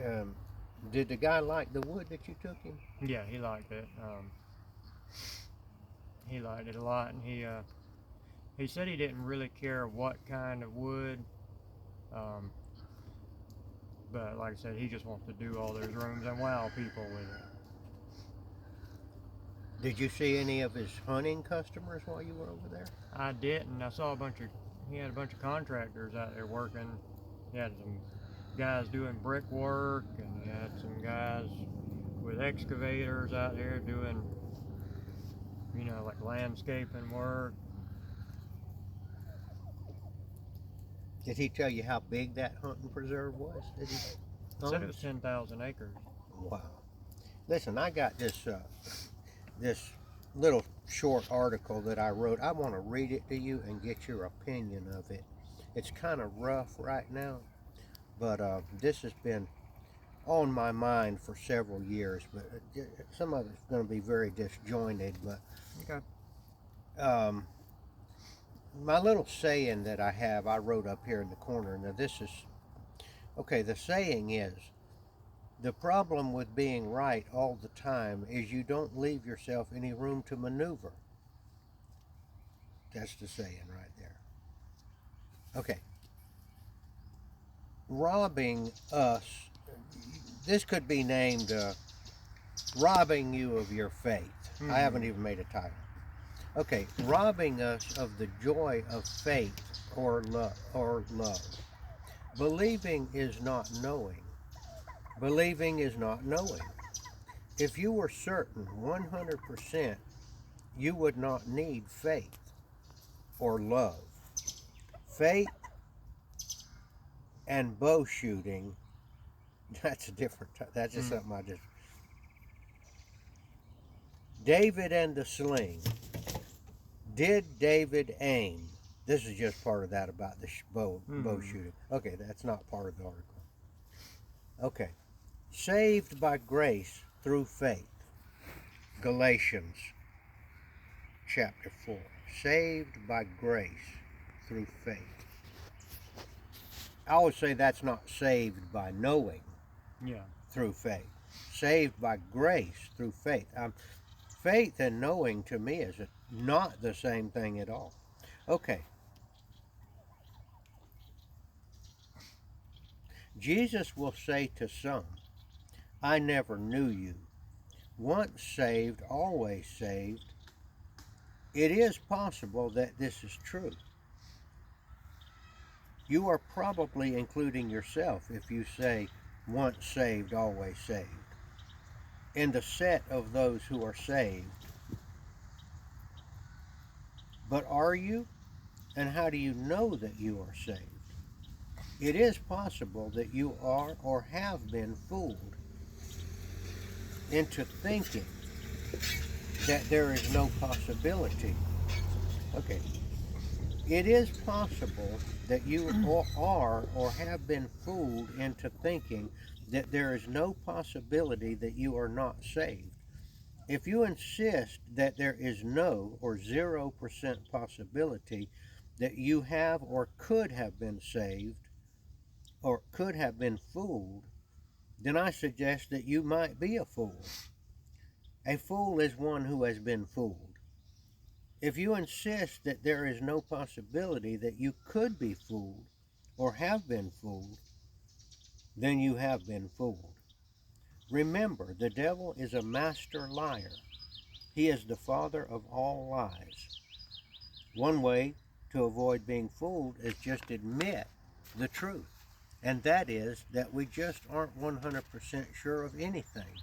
Um, did the guy like the wood that you took him? Yeah, he liked it. He liked it a lot, and he said he didn't really care what kind of wood, um, but like I said, he just wants to do all those rooms and wow people with it. Did you see any of his hunting customers while you were over there? I didn't. I saw a bunch of he had a bunch of contractors out there working. He had some guys doing brickwork, and he had some guys with excavators out there doing, like landscaping work. Did he tell you how big that hunting preserve was that he He said it was owns? 10,000 acres. Wow. Listen, I got this little short article that I wrote. I want to read it to you and get your opinion of it. It's kind of rough right now, but this has been on my mind for several years. But some of it's going to be very disjointed. But Okay. um, my little saying that I have, I wrote up here in the corner. Now, this is okay. The saying is, the problem with being right all the time is you don't leave yourself any room to maneuver. That's the saying right there. Okay. Robbing us, this could be named Robbing You of Your Faith. I haven't even made a title. Okay, robbing us of the joy of faith or love. Believing is not knowing. Believing is not knowing. If you were certain 100%, you would not need faith or love. Faith and bow shooting, that's a different, that's just something I just. David and the sling. Did David aim? This is just part of that about the bow shooting. Okay, that's not part of the article. Okay. Saved by grace through faith. Galatians chapter 4. Saved by grace through faith. I always say that's not saved by knowing Yeah. through faith. Saved by grace through faith. Faith and knowing to me is not the same thing at all. Okay. Jesus will say to some, I never knew you. Once saved, always saved. It is possible that this is true. You are probably including yourself if you say, once saved, always saved. In the set of those who are saved. But are you? And how do you know that you are saved? It is possible that you are or have been fooled into thinking that there is no possibility. Okay. It is possible that you are or have been fooled into thinking that there is no possibility that you are not saved. If you insist that there is no or 0% possibility that you have or could have been saved or could have been fooled, then I suggest that you might be a fool. A fool is one who has been fooled. If you insist that there is no possibility that you could be fooled or have been fooled, then you have been fooled. Remember, the devil is a master liar. He is the father of all lies. One way to avoid being fooled is just admit the truth, and that is that we just aren't 100% sure of anything.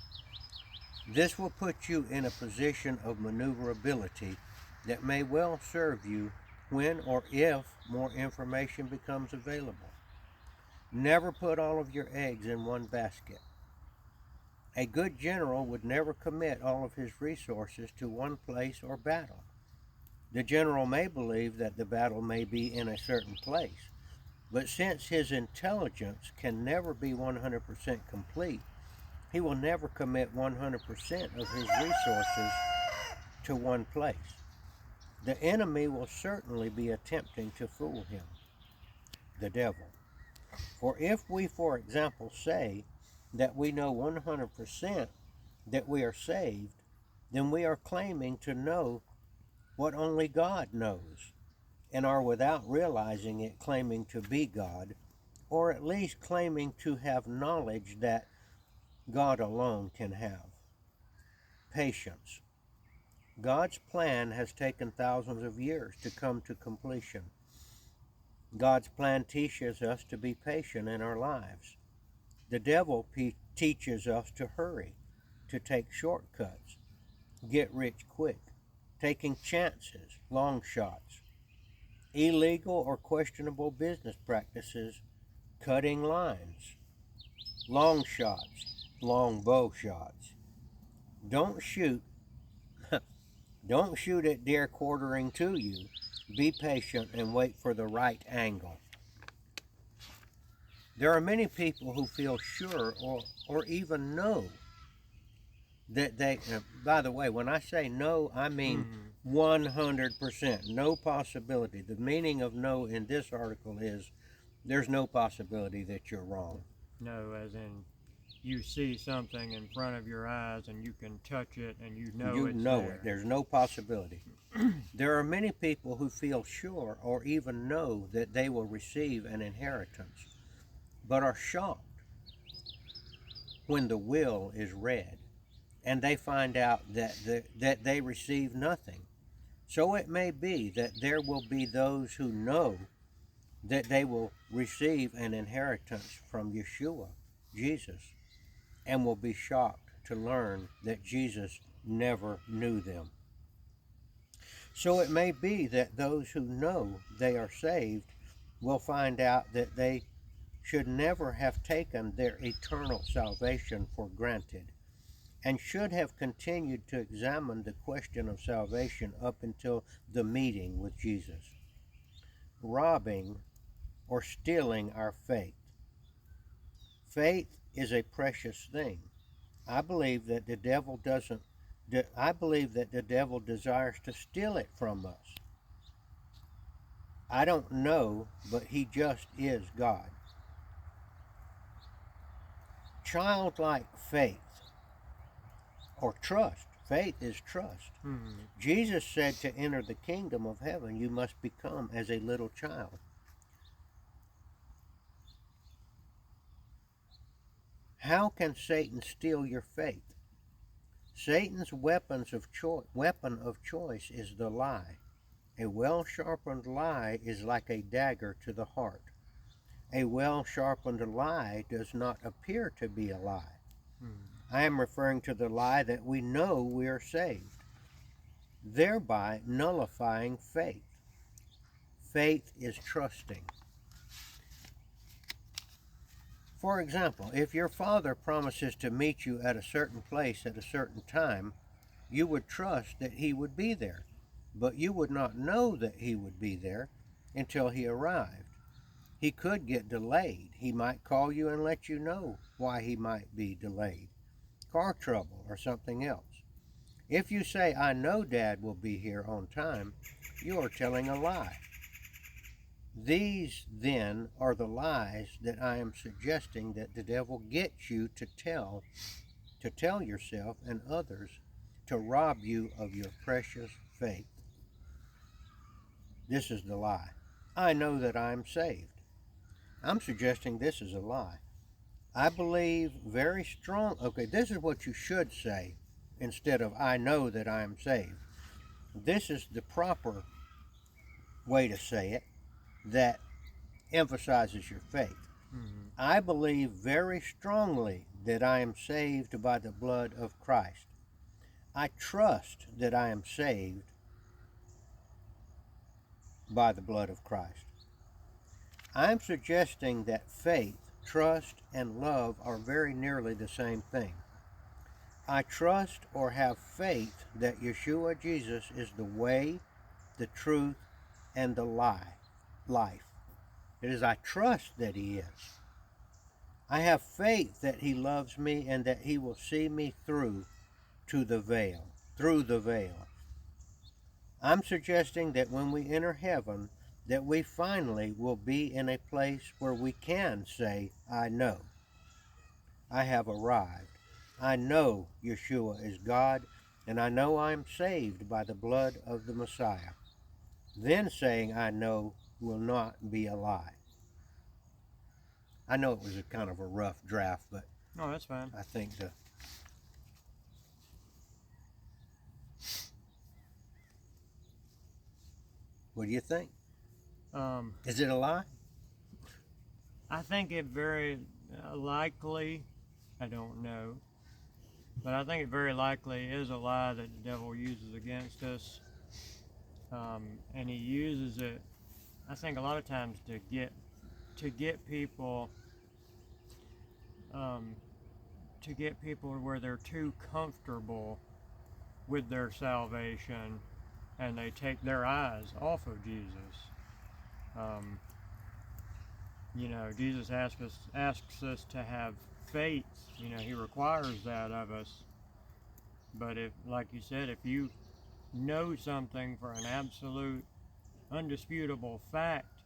This will put you in a position of maneuverability that may well serve you when or if more information becomes available. Never put all of your eggs in one basket. A good general would never commit all of his resources to one place or battle. The general may believe that the battle may be in a certain place, but since his intelligence can never be 100% complete, he will never commit 100% of his resources to one place. The enemy will certainly be attempting to fool him, the devil. For if we, for example, say that we know 100% that we are saved, then we are claiming to know what only God knows, and are without realizing it claiming to be God, or at least claiming to have knowledge that God alone can have. Patience. God's plan has taken thousands of years to come to completion. God's plan teaches us to be patient in our lives. The devil teaches us to hurry, to take shortcuts, get rich quick, taking chances, long shots, illegal or questionable business practices, cutting lines, long shots, long bow shots. Don't shoot Don't shoot at deer quartering to you. Be patient and wait for the right angle. There are many people who feel sure or even know that they, by the way, when I say no, I mean 100%, no possibility. The meaning of no in this article is there's no possibility that you're wrong. No, as in you see something in front of your eyes and you can touch it and you know it's there. it. There's no possibility. There are many people who feel sure or even know that they will receive an inheritance, but are shocked when the will is read and they find out that they receive nothing. So it may be that there will be those who know that they will receive an inheritance from Yeshua, Jesus, and will be shocked to learn that Jesus never knew them. So it may be that those who know they are saved will find out that they should never have taken their eternal salvation for granted, and should have continued to examine the question of salvation up until the meeting with Jesus. Robbing or stealing our faith. Faith is a precious thing. I believe that the devil desires to steal it from us. I don't know, but he just is God. Childlike faith or trust. Faith is trust. Jesus said to enter the kingdom of heaven, you must become as a little child. How can Satan steal your faith? Satan's weapon of choice is the lie. A well-sharpened lie is like a dagger to the heart. A well-sharpened lie does not appear to be a lie. I am referring to the lie that we know we are saved, thereby nullifying faith. Faith is trusting. For example, if your father promises to meet you at a certain place at a certain time, you would trust that he would be there, but you would not know that he would be there until he arrived. He could get delayed. He might call you and let you know why he might be delayed. Car trouble or something else. If you say, I know Dad will be here on time, you are telling a lie. These, then, are the lies that I am suggesting that the devil gets you to tell yourself and others to rob you of your precious faith. This is the lie. I know that I am saved. I'm suggesting this is a lie. I believe very strong. Okay, this is what you should say instead of I know that I am saved. This is the proper way to say it that emphasizes your faith. I believe very strongly that I am saved by the blood of Christ. I trust that I am saved by the blood of Christ. I'm suggesting that faith, trust, and love are very nearly the same thing. I trust or have faith that Yeshua Jesus is the way, the truth, and the life. It is I trust that he is. I have faith that he loves me and that he will see me through the veil. I'm suggesting that when we enter heaven, that we finally will be in a place where we can say, I know. I have arrived. I know Yeshua is God, and I know I am saved by the blood of the Messiah. Then saying I know will not be a lie. I know it was a kind of a rough draft, but No, that's fine. I think what do you think? Is it a lie? I think it very likely, I don't know, but I think it very likely is a lie that the devil uses against us. And he uses it, I think, a lot of times to get people to get people where they're too comfortable with their salvation, and they take their eyes off of Jesus. Jesus asks us to have faith. He requires that of us. But if, like you said, if you know something for an absolute, undisputable fact,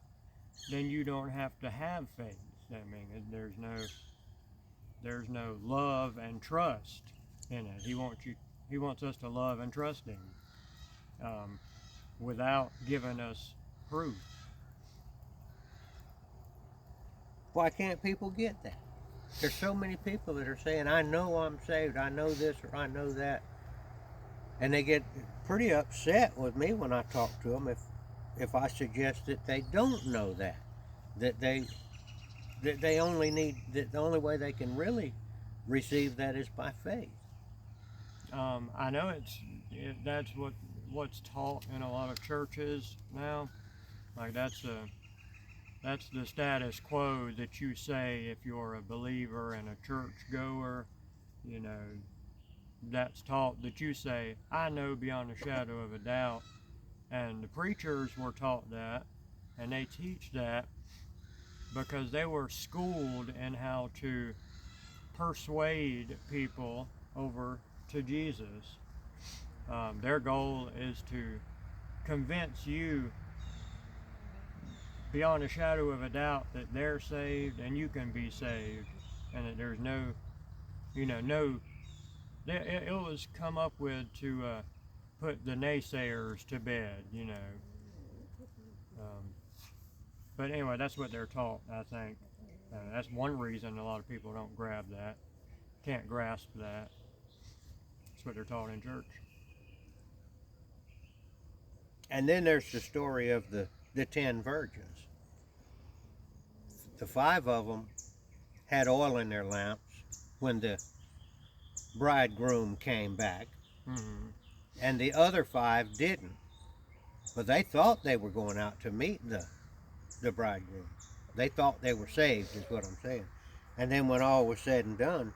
then you don't have to have faith. I mean, there's no love and trust in it. He wants us to love and trust him, without giving us proof. Why can't people get that? There's so many people that are saying, I know I'm saved, I know this or I know that. And they get pretty upset with me when I talk to them if I suggest that they don't know that they only need, that the only way they can really receive that is by faith. I know that's what's taught in a lot of churches now. Like that's the status quo that you say if you're a believer and a church goer. That's taught that you say, I know beyond a shadow of a doubt. And the preachers were taught that, and they teach that because they were schooled in how to persuade people over to Jesus. Their goal is to convince you beyond a shadow of a doubt that they're saved and you can be saved, and that there's it was come up with to put the naysayers to bed. But anyway, that's what they're taught, I think. That's one reason a lot of people don't grab that, can't grasp that. That's what they're taught in church. And then there's the story of the 10 virgins. The 5 of them had oil in their lamps when the bridegroom came back, and the other 5 didn't. But they thought they were going out to meet the bridegroom. They thought they were saved, is what I'm saying. And then when all was said and done,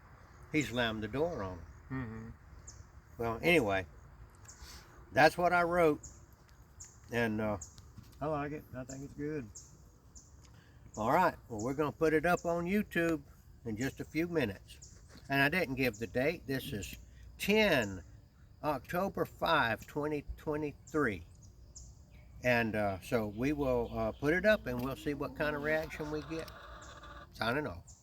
he slammed the door on them. Well, anyway, that's what I wrote. And I like it. I think it's good. All right. Well, we're going to put it up on YouTube in just a few minutes. And I didn't give the date. This is October 5, 2023. And so we will put it up and we'll see what kind of reaction we get. Signing off.